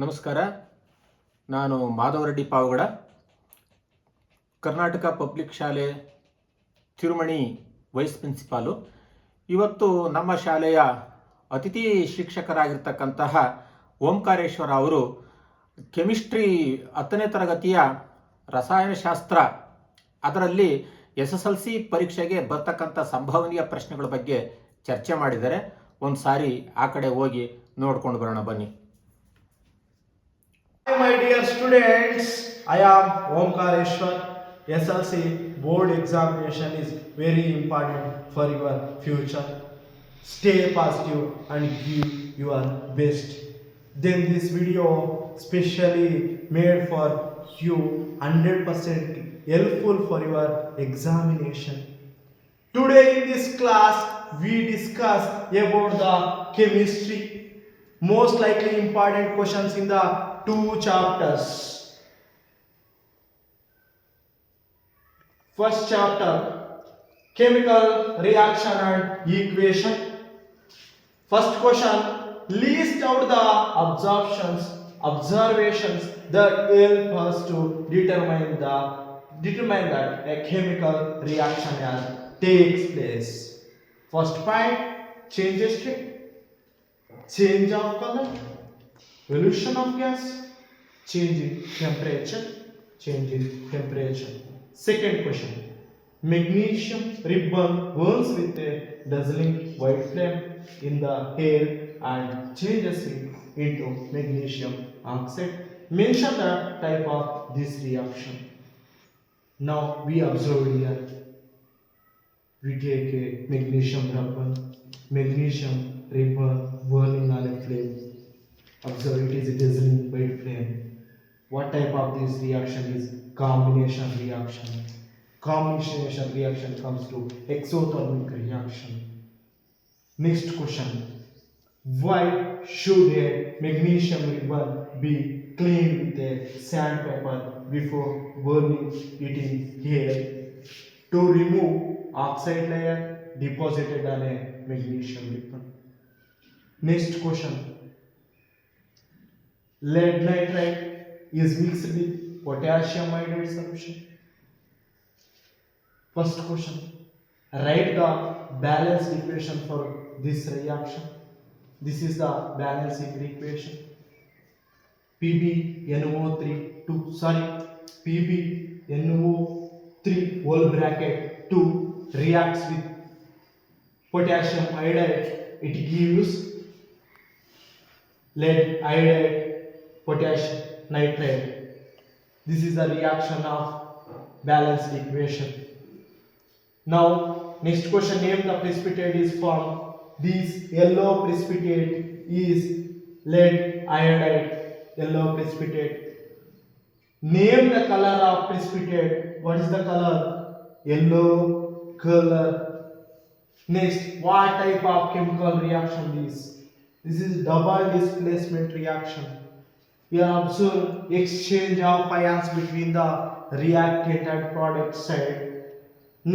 ನಮಸ್ಕಾರ. ನಾನು ಮಾಧವರೆಡ್ಡಿ ಪಾವಗಡ, ಕರ್ನಾಟಕ ಪಬ್ಲಿಕ್ ಶಾಲೆ ತಿರುಮಣಿ ವೈಸ್ ಪ್ರಿನ್ಸಿಪಾಲು. ಇವತ್ತು ನಮ್ಮ ಶಾಲೆಯ ಅತಿಥಿ ಶಿಕ್ಷಕರಾಗಿರ್ತಕ್ಕಂತಹ ಓಂಕಾರೇಶ್ವರ ಅವರು ಕೆಮಿಸ್ಟ್ರಿ 10ನೇ ತರಗತಿಯ ರಸಾಯನಶಾಸ್ತ್ರ ಅದರಲ್ಲಿ SSLC ಪರೀಕ್ಷೆಗೆ ಬರ್ತಕ್ಕಂಥ ಸಂಭವನೀಯ ಪ್ರಶ್ನೆಗಳ ಬಗ್ಗೆ ಚರ್ಚೆ ಮಾಡಿದ್ದಾರೆ. ಒಂದು ಸಾರಿ ಆ ಕಡೆ ಹೋಗಿ ನೋಡ್ಕೊಂಡು ಬರೋಣ ಬನ್ನಿ. My dear students, I am Omkareshwar. SLC board examination is very important for your future. Stay positive and give your best. Then this video specially made for you, 100% helpful for your examination. Today in this class we discuss about the chemistry, most likely important questions in the 2 chapters. First chapter, chemical reaction and equation. First question, list out the observations that help us to determine that a chemical reaction takes place. First point, change of state, change of color, evolution of gas, change in temperature. Second question, magnesium ribbon burns with a dazzling white flame in the air and changes it into magnesium oxide. Mention the type of this reaction. Now we observe here. We take a magnesium ribbon burning on a flame. Observe, it is a dazzling white flame. What type of this reaction is? Combination reaction. Combination reaction comes to exothermic reaction. Next question, why should a magnesium ribbon be cleaned with a sandpaper before burning it in air? To remove oxide layer deposited on a magnesium ribbon. Next question, lead nitride is mixed with potassium iodide solution. First question, write the balanced equation for this reaction. This is the balanced equation. PbNO3 whole bracket 2 reacts with potassium iodide. It gives lead iodide potassium nitride. This is the reaction of balanced equation. Now next question, name the precipitate is formed. This yellow precipitate is lead iodide, yellow precipitate. Name the color of precipitate. What is the color? Yellow color. Next, what type of chemical reaction is? This is double displacement reaction. Here observe exchange of ions between the reactant and product side.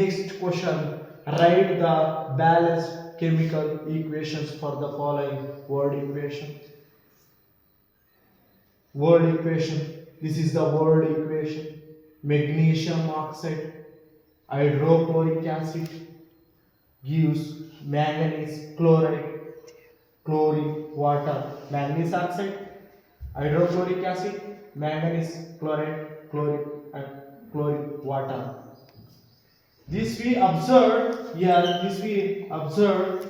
Next question, write the balanced chemical equations for the following word equation. This is the word equation. Magnesium oxide, hydrochloric acid gives manganese chloride, chlorine, water. Manganese oxide, hydrochloric acid, manganese chloride, chlorine and chlorine water. This we observe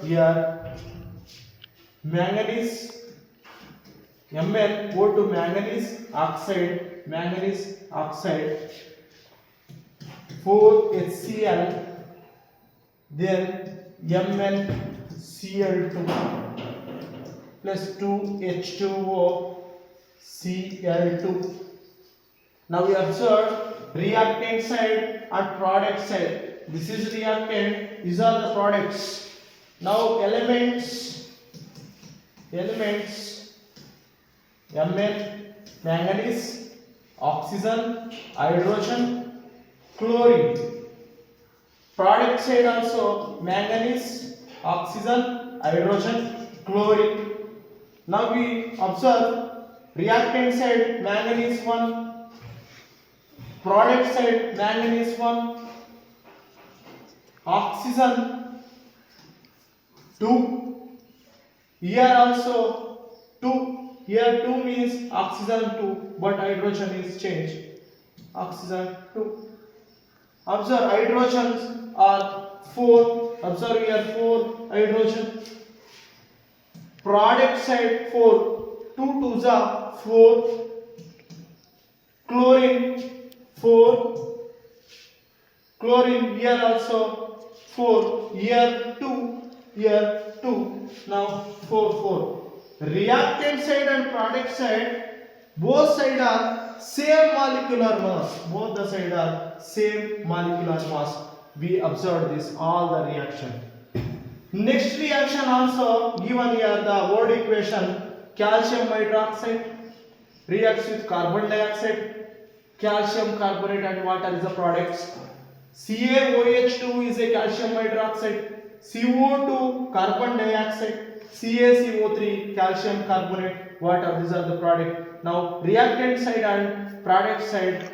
here. Manganese Mn go to manganese oxide 4HCl, then MnCl2 plus 2H2O Cl2. Now we observe reactant side and product side. This is reactant, these are the products. Now elements Mn, manganese, oxygen, hydrogen, chlorine. Product side also manganese, oxygen, hydrogen, chlorine. Now we observe reactant side manganese 1, product side manganese 1, oxygen 2, here also 2, here 2 means oxygen 2 but hydrogen is changed, oxygen 2. Observe hydrogens are 4, observe here 4 hydrogen, product side 4, 2 2s are 4, chlorine 4, chlorine here also 4, here 2, here 2, now 4 4. Reactant side and product side, both sides are same molecular mass, both the sides are same molecular mass. We observed this all the reaction. Next reaction also given here, the word equation, calcium hydroxide reacts with carbon dioxide, calcium carbonate and water is the products. CaOH2 is a calcium hydroxide, CO2 carbon dioxide, CaCO3 calcium carbonate, water, these are the product. Now reactant side and product side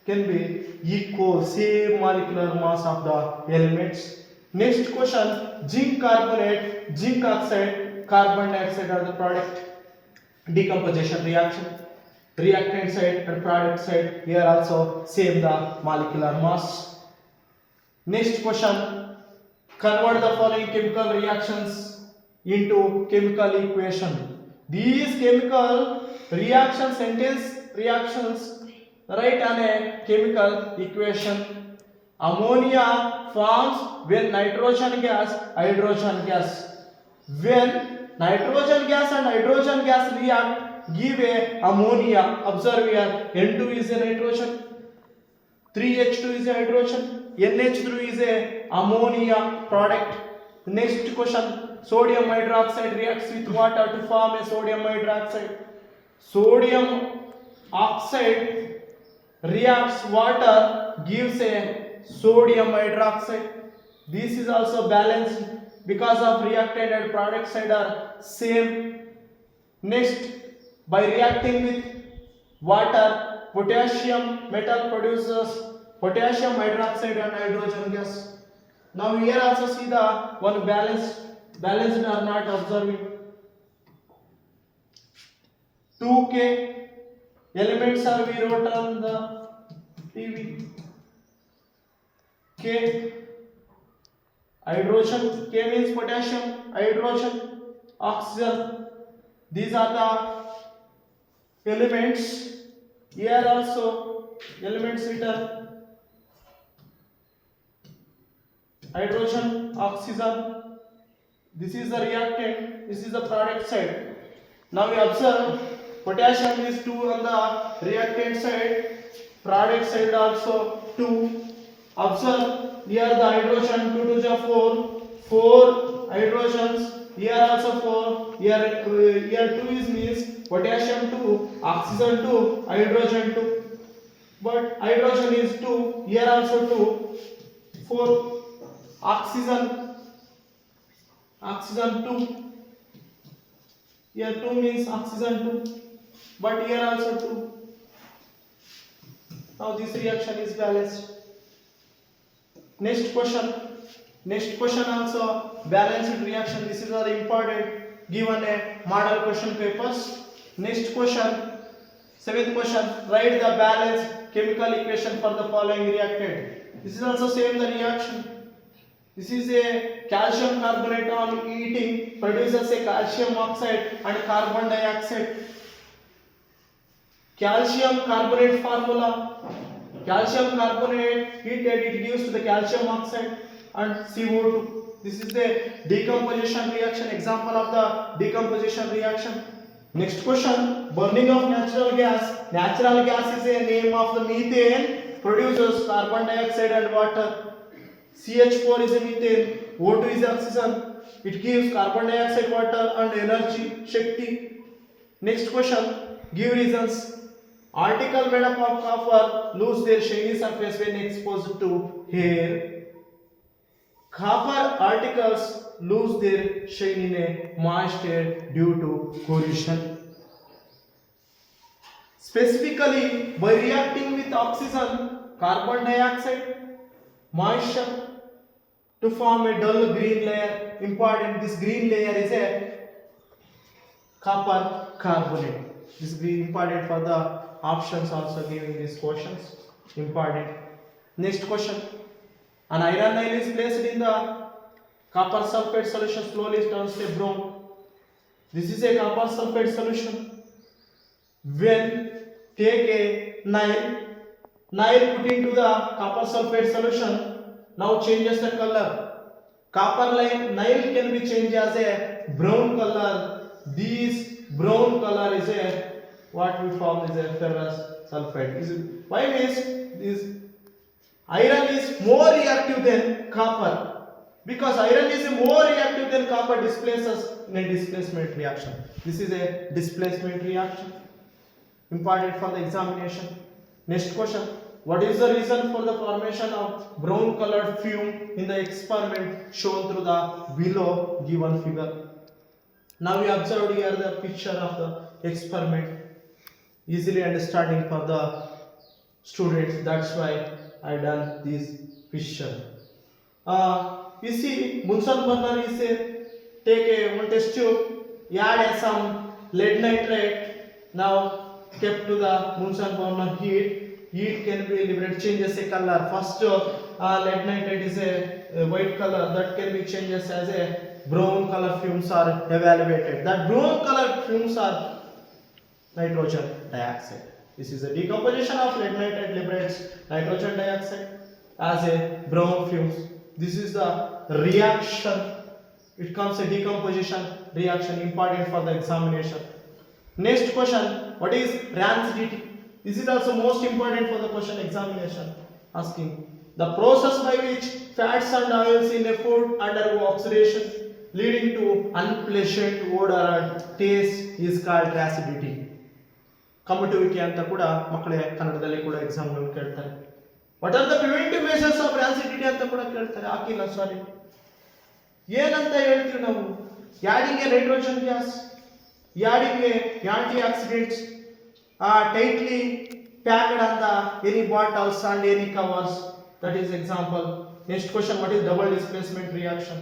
can be equal, same molecular mass of the elements. Next question, zinc carbonate, zinc oxide, carbon dioxide are the product. Decomposition reaction, reactant side and product side, here also same the molecular mass. Next question, convert the following chemical reactions into chemical equation. These chemical reaction sentence reactions write on a chemical equation. Ammonia forms when nitrogen gas, hydrogen gas. When nitrogen gas and hydrogen gas react, give a ammonia. Observe here, N2 is a nitrogen, 3H2 is a hydrogen, NH3 is a ammonia product. Next question, sodium hydroxide reacts with water to form a sodium hydroxide. Sodium oxide reacts water, gives a sodium hydroxide. This is also balanced because of reactant and product side are same. Next, by reacting with water, potassium metal produces potassium hydroxide and hydrogen gas. Now here also see the one balanced are not observing. 2K elements are we wrote on the PV. K hydrogen, K means potassium, hydrogen, oxygen. These are the elements. Here also elements written, hydrogen, oxygen. This is the reactant, this is the product side. Now we observe potassium is 2 on the reactant side, product side also 2. Observe here the hydrogen 2 to the 4 hydrogens, here also 4, here 2 is means potassium 2, oxygen 2, hydrogen 2, but hydrogen is 2, here also 2, 4, oxygen 2, here 2 means oxygen 2, but here also 2. Now this reaction is balanced. Next question also balanced reaction. This is very important, given a model question papers. Next question, 7th question, write the balanced chemical equation for the following reactant. This is also same the reaction. This is a calcium carbonate on heating produces a calcium oxide and carbon dioxide. Calcium carbonate formula, calcium carbonate heated, it gives to the calcium oxide and CO2. This is the decomposition reaction, example of the decomposition reaction. Next question, burning of natural gas. Natural gas is a name of the methane, produces carbon dioxide and water. CH4 is a methane, O2 is oxygen, it gives carbon dioxide, water and energy, Shakti. Next question, give reasons. Article made up of copper lose their shiny surface when exposed to air. Copper articles lose their shine in a moist air due to corrosion. Specifically, by reacting with oxygen, carbon dioxide, moisture to form a dull green layer. Important, this green layer is a copper carbonate. This is important for the options also giving these questions. Important. Next question. An iron nail is placed in the copper sulfate solution, slowly turns to brown. This is a copper sulfate solution. When take a Nile put into the copper sulfate solution, now changes the color. Copper Nile can be changed as a brown color. This brown color is a what we form is a ferrous sulfate. Why means this iron is more reactive than copper. Because iron is more reactive than copper, displaces in a displacement reaction. This is a displacement reaction. Important for the examination. Next question. What is the reason for the formation of brown colored fume in the experiment shown through the below given figure? Now we observed here the picture of the experiment. Easily understanding for the students. That's why I done this picture. You see, Bunsen burner is take one test tube, add some lead nitrate. Now kept to the Bunsen burner heat can be liberated, changes a color. First lead nitrate is a white color, that can be changes as a brown color fumes are evaluated. That brown color fumes are nitrogen dioxide. This is a decomposition of lead nitrate liberates nitrogen dioxide as a brown fumes. This is the reaction. It comes a decomposition reaction, important for the examination. Next question, what is rancidity? This is also most important for the question examination. Asking the process by which fats and oils in a food undergo oxidation leading to unpleasant odor and taste is called rancidity. ಕಮ್ಮಟುವಿಕೆ ಅಂತ ಕೂಡ ಮಕ್ಕಳೇ ಕನ್ನಡದಲ್ಲಿ ಕೂಡ exam ನಲ್ಲಿ ಕೇಳ್ತಾರೆ. What are the preventive measures of rancidity ಅಂತ ಕೂಡ ಕೇಳ್ತಾರೆ. ಹಾಕಿಲ್ಲ ಸಾರಿ. ಏನಂತ ಹೇಳ್ತೀವಿ ನಾವು? Adding a nitrogen gas, adding a antioxidants tightly packed on the any bottles and any covers. That is example. Next question, what is double displacement reaction?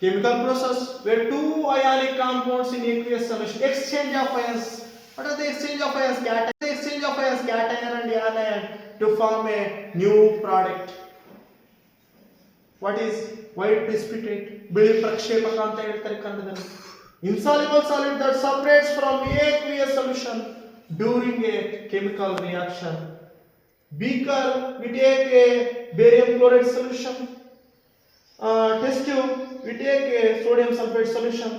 Chemical process where two ionic compounds in aqueous solution exchange of ions. What are the exchange of ions? Cation and anion to form a new product. What is white precipitate? ಬಿಳಿ ಪ್ರಕ್ಷೇಪಕ ಅಂತ ಹೇಳ್ತಾರೆ ಕನ್ನಡದಲ್ಲಿ. Insoluble solid that separates from aqueous solution during a chemical reaction. Beaker, we take a barium chloride solution. Test tube, we take a sodium sulfate solution.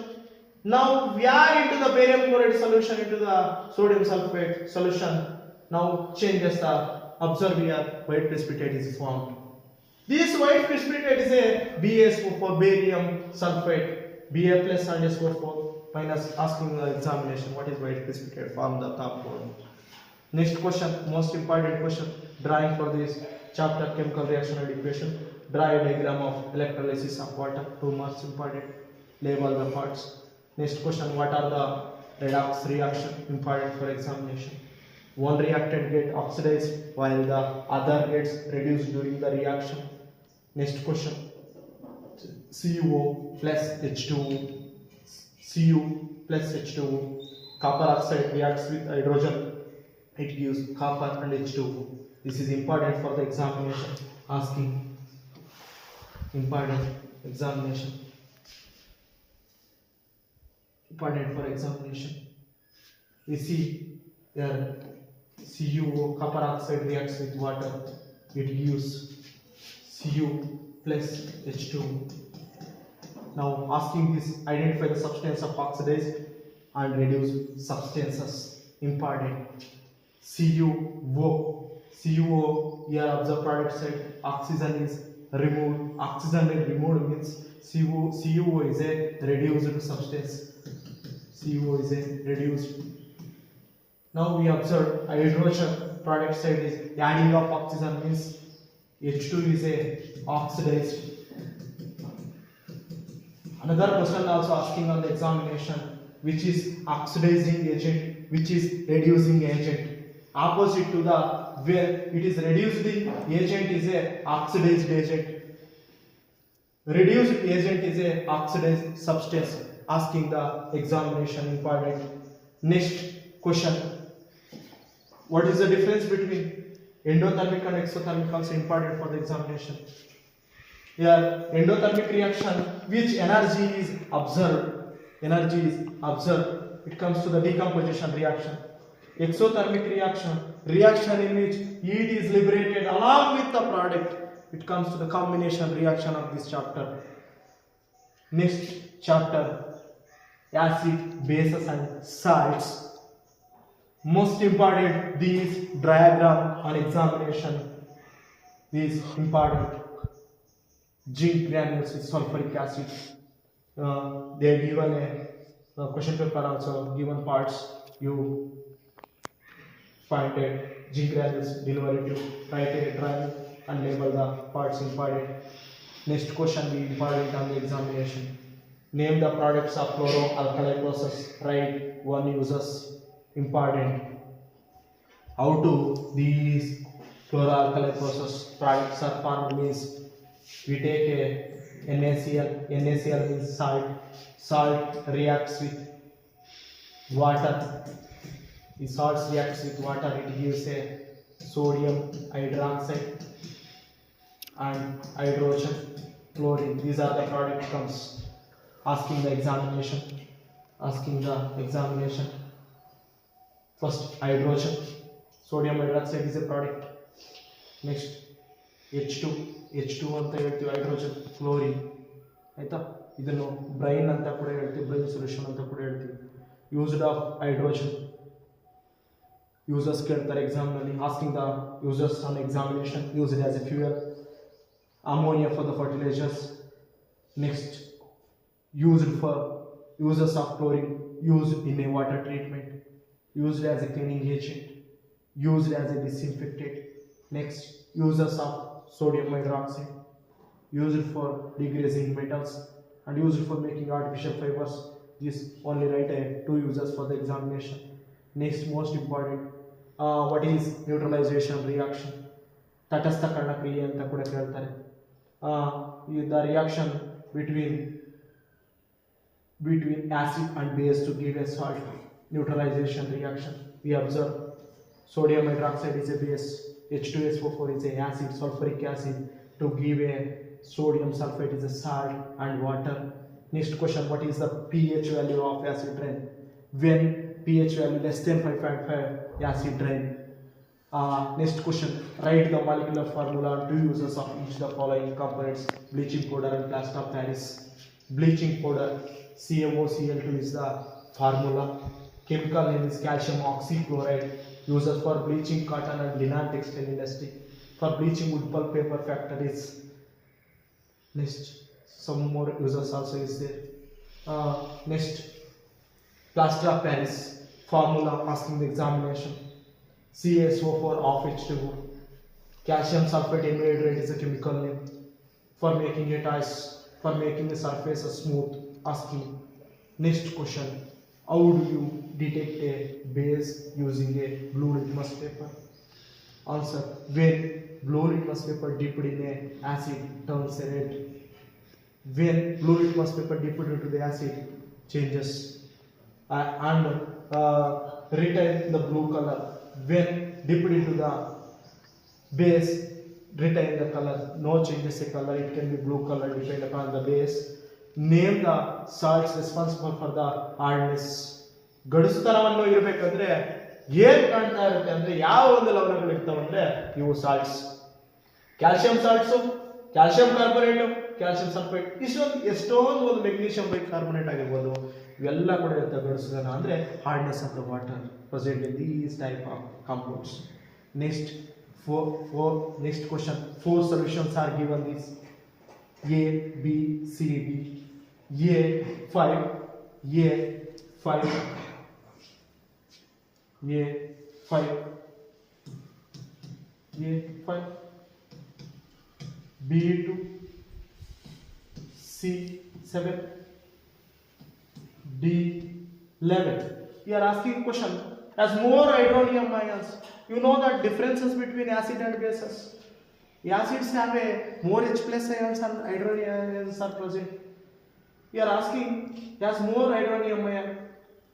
Now we add into the barium chloride solution into the sodium sulfate solution. Now changes the observe here white precipitate is formed. This white precipitate is a BaSO for barium sulfate. Ba plus and SO4 minus. Asking the examination what is white precipitate from the compound. Next question, most important question, drawing for this chapter chemical reaction and equation. Draw a diagram of electrolysis of water. 2 marks important. Label the parts. Next question, what are the redox reaction? Important for examination. One reactant gets oxidized while the other gets reduced during the reaction. Next question, Cu plus H2O. Cu plus H2O. Copper oxide reacts with hydrogen. It gives copper and H2O. This is important for the examination. Asking important examination. Important for examination. We see there CuO, copper oxide reacts with water. It gives Cu plus H2O. Now asking this, identify the substance of oxidized and reduced substances. Important. CuO. Here observe product side. Oxygen is removed. Oxygen is removed means CuO is a reduced substance. CuO is a reduced. Now we observe hydrogen product side is adding of oxygen means H2 is a oxidized. Another question also asking on the examination, which is oxidizing agent, which is reducing agent. Opposite to the where it is reducing agent is a oxidized agent. Reduced agent is a oxidized substance. Asking the examination important. Next question. What is the difference between endothermic and exothermic? Also important for the examination. Here, endothermic reaction, which energy is observed? Energy is observed. It comes to the decomposition reaction. Exothermic reaction, reaction in which heat is liberated along with the product. It comes to the combination reaction of this chapter. Next chapter, acid, bases and salts. Most important, these diagram on examination is important. Zinc granules with sulfuric acid. They are given a question paper also, given parts. You find it, zinc granules derivative, write a trial and label the parts important. Next question be important on the examination. Name the products of chloro-alkali process. Write one uses important. How to these chloro-alkali process products are formed means we take a NaCl. NaCl means salt. Salt reacts with water. The salts reacts with water. It gives a sodium hydroxide and hydrogen chlorine. These are the product comes. Asking the examination. First hydrogen. Sodium hydroxide is a product. Next H2 ಅಂತ ಹೇಳ್ತೀವಿ, hydrogen, chlorine. ಆಯ್ತಾ, ಇದನ್ನು brain ಅಂತ ಕೂಡ ಹೇಳ್ತೀವಿ, brain solution ಅಂತ ಕೂಡ ಹೇಳ್ತೀವಿ. ಯೂಸ್ಡ್ ಆಫ್ ಹೈಡ್ರೋಜನ್ ಯೂಸರ್ಸ್ ಕೇಳ್ತಾರೆ ಎಕ್ಸಾಮ್ ನಲ್ಲಿ. Asking the users on examination. Used as A fuel. Ammonia for the fertilisers. Next used for uses of chlorine, used in a water treatment, used as a cleaning agent, used as a disinfectant. Next, uses of sodium hydroxide, used for degrading metals and used for making artificial fibers. This only write two uses for the examination. Next, most important, what is neutralization reaction? ತಟಸ್ಥಕರಣ ಕ್ರಿಯೆ ಅಂತ ಕೂಡ ಕೇಳ್ತಾರೆ. The reaction between acid and base to give a salt. Neutralization reaction. We observe sodium hydroxide is a base, H2SO4 is a acid, sulfuric acid to give a sodium sulfate is a salt and water. Next question, what is the pH value of acid rain? When pH value less than 5.5, acid rain. Next question, write the molecular formula and two uses of each of the following components: bleaching powder and plaster of Paris. Bleaching powder, CaOCl2 is the formula. Chemical name is calcium oxychloride. Uses for bleaching cotton and linen textile industry. For bleaching wood pulp paper factories. Next, some more uses also is there. Next, plaster of Paris formula asking the examination. CaSO4 of H2O. Calcium sulfate anhydride is a chemical name. For making it ice, for making the surface smooth. Asking. Next question, how do you detect a base using a blue litmus paper? Answer, when blue litmus paper dipped in a acid turns red. When blue litmus paper dipped into the acid changes and retain the blue color. When dipped into the base, retain the color. No changes in color, it can be blue color depend upon the base. Name the salts responsible for the hardness. ಗಡುಸುತನವನ್ನು ಇರಬೇಕಂದ್ರೆ ಏನ್ ಕಾಣ್ತಾ ಇರುತ್ತೆ ಅಂದ್ರೆ ಯಾವ ಒಂದು ಲವಣಗಳು ಇರ್ತಾವಂದ್ರೆ ಇವು salts. Calcium salts, calcium carbonate, calcium sulphate, ಎಷ್ಟೊಂದು ಒಂದು ಮೆಗ್ನೀಷಿಯಂ ಬೈಕಾರ್ಬೊನೇಟ್ ಆಗಿರ್ಬೋದು, ಇವೆಲ್ಲ ಕೂಡ ಇರುತ್ತೆ ಗಡುಸುತನ ಅಂದ್ರೆ hardness of the water present in these type of compounds. Next question, 4 solutions are given. These A, B, C, D. A5, A5, A5, A5, B2, C7, D7, 11. We are asking question as more hydronium ions. You know the differences between acid and bases. Acids have a more H plus ions and hydronium ions are present. We are asking as more hydronium ion.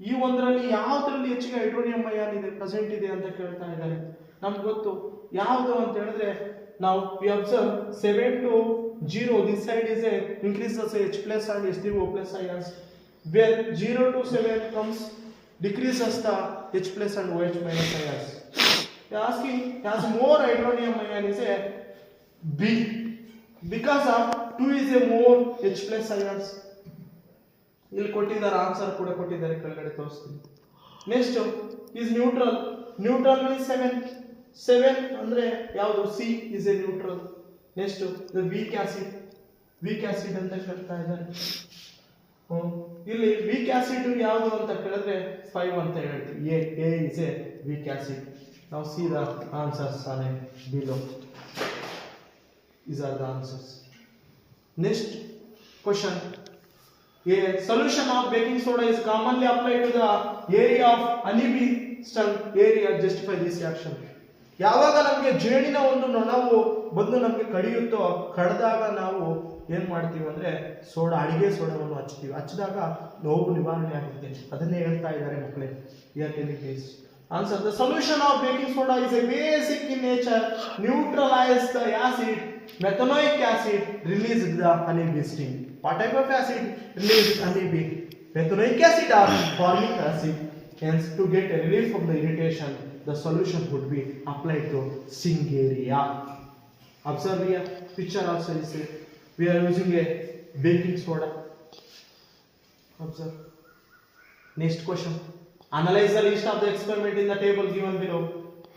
ಈ ಒಂದರಲ್ಲಿ ಯಾವುದರಲ್ಲಿ ಹೆಚ್ಚಿಗೆ hydronium ion ಇದೆ present ಇದೆ ಅಂತ ಕೇಳ್ತಾ ಇದ್ದಾರೆ. ನಮ್ಗೆ ಗೊತ್ತು ಯಾವುದು ಅಂತ ಹೇಳಿದ್ರೆ ನಾವು V observe 7 to 0 this side is a increases H plus and H3O plus ions. When 0 to 7 comes decreases the H plus and OH minus ions. They are asking as more hydronium ion is a B because of 2 is a more H plus ions. ಇಲ್ಲಿ ಕೊಟ್ಟಿದ್ದಾರೆ answer ಕೂಡ ಕೊಟ್ಟಿದ್ದಾರೆ ಕೆಳಗಡೆ ತೋರಿಸ್ತೀನಿ. Next is neutral. Neutral means 7 ಅಂದ್ರೆ ಯಾವುದು C is a neutral. Next the weak acid ಅಂತ ಕೇಳ್ತಾ ಇದ್ದಾರೆ. ಇಲ್ಲಿ ವೀಕ್ ಆಸಿಡ್ ಯಾವುದು ಅಂತ ಕೇಳಿದ್ರೆ 5 ಅಂತ ಹೇಳ್ತೀವಿ. A is a weak acid. ನಾವು see the answers are below. These are the answers. Next question. A solution of baking soda is commonly applied to the area of honeybee stung area. Justify this action. ಯಾವಾಗ ನಮಗೆ ಜೇನಿನ ಒಂದು ನೊಣವು ಬಂದು ನಮಗೆ ಕಡಿಯುತ್ತೋ ಕಡಿದಾಗ ನಾವು ಏನ್ ಮಾಡ್ತೀವಿ ಅಂದ್ರೆ ಅಡಿಗೆ ಸೋಡಾವನ್ನು ಹಚ್ಚಿದಾಗ ನೋವು ನಿವಾರಣೆ ಆಗುತ್ತೆ. ಅದನ್ನೇ ಹೇಳ್ತಾ ಇದ್ದಾರೆ ಮಕ್ಕಳೇ. Here telling this answer. The solution of baking soda is a basic in nature. Neutralize the acid. Methanoic acid released the honeybee sting. What type of acid released honeybee? Methanoic acid or formic acid. Hence, to get a relief from the irritation, the solution would be applied to sting area. Observe here, picture also is it. We are using a baking soda. Observe. Next question. Analyze the list of the experiment in the table given below.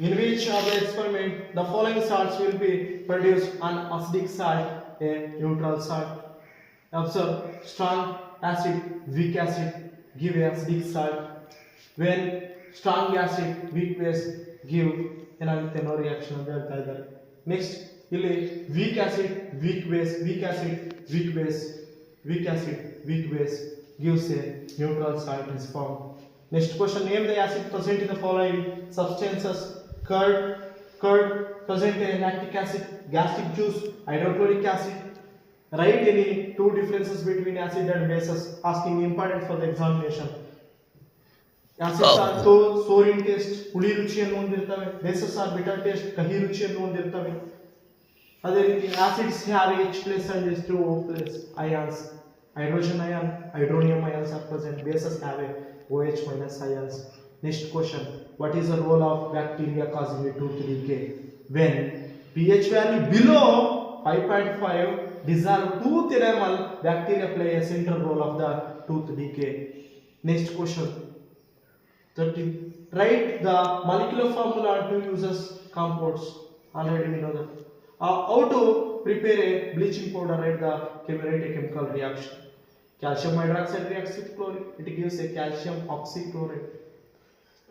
In which of the experiment the following salts will be produced? An acidic salt, a neutral salt. Observe, strong acid, weak acid give acidic salt. When strong acid, weak base give no reaction ಅಂತ ಹೇಳ್ತಾ ಇದ್ದಾರೆ. Next, ಇಲ್ಲಿ weak acid, weak base, weak acid, weak base, weak acid, weak base gives a neutral salt is formed. Next question, name the acid present in the following substances. Curd present in lactic acid, gastric juice, hydrochloric acid. Write any two differences between acid and bases. Asking important for the examination. Acids are sour in taste, ಹುಳಿ ರುಚಿಯನ್ನು ಹೊಂದಿರುತ್ತವೆ. Bases are bitter taste, ಕಹಿ ರುಚಿಯನ್ನು ಹೊಂದಿರುತ್ತವೆ. ಅದೇ ರೀತಿ acids have H plus and H2O plus ions. Hydrogen ion, hydronium ions are present. Bases have a OH minus ions. Next question. What is the role of bacteria causing a tooth decay? When pH value below 5.5 dissolve tooth enamel, bacteria play a central role of the tooth decay. Next question. 13. Write the molecular formula and two uses compounds. Already we know that. How to prepare a bleaching powder? Write the chemical reaction. Calcium hydroxide reacts with chlorine. It gives a calcium oxychloride.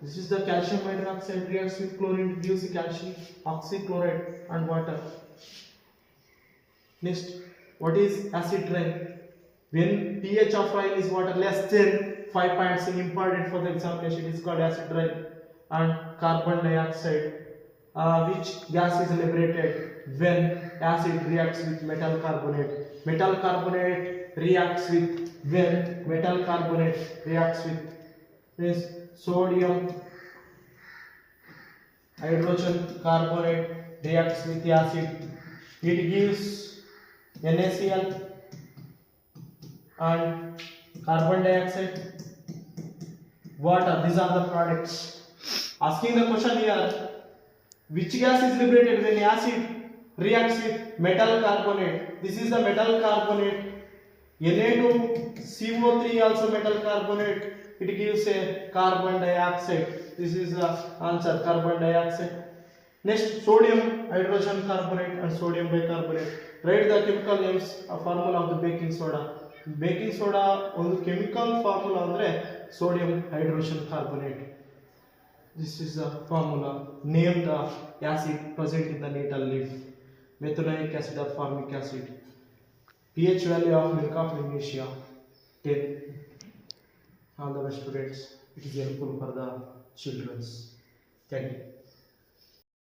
This is the calcium hydroxide reacts with chlorine. It gives a calcium oxychloride and water. Next, what is acid rain? When pH of rain is water less than 5 points, important for the examination, it is called acid rain. And carbon dioxide, which gas is liberated when acid reacts with metal carbonate. Metal carbonate reacts with when metal carbonate reacts with this sodium hydrogen carbonate reacts with the acid. It gives NaCl and carbon dioxide, water. These are the products. Asking the question here, which gas is liberated when acid reacts with metal carbonate? This is the metal carbonate. Na2CO3 also metal carbonate. It gives a carbon dioxide. This is the answer, carbon dioxide. Next, sodium hydrogen carbonate and sodium bicarbonate. Write the chemical names of formula of the baking soda. Baking soda ಒಂದು chemical formula ಅಂದ್ರೆ sodium hydrogen carbonate. This is the formula. Name the acid present in the natal leaf. Methanoic acid or formic acid. pH value of milk of magnesia 10. All the best students. It is helpful for the childrens. Thank you.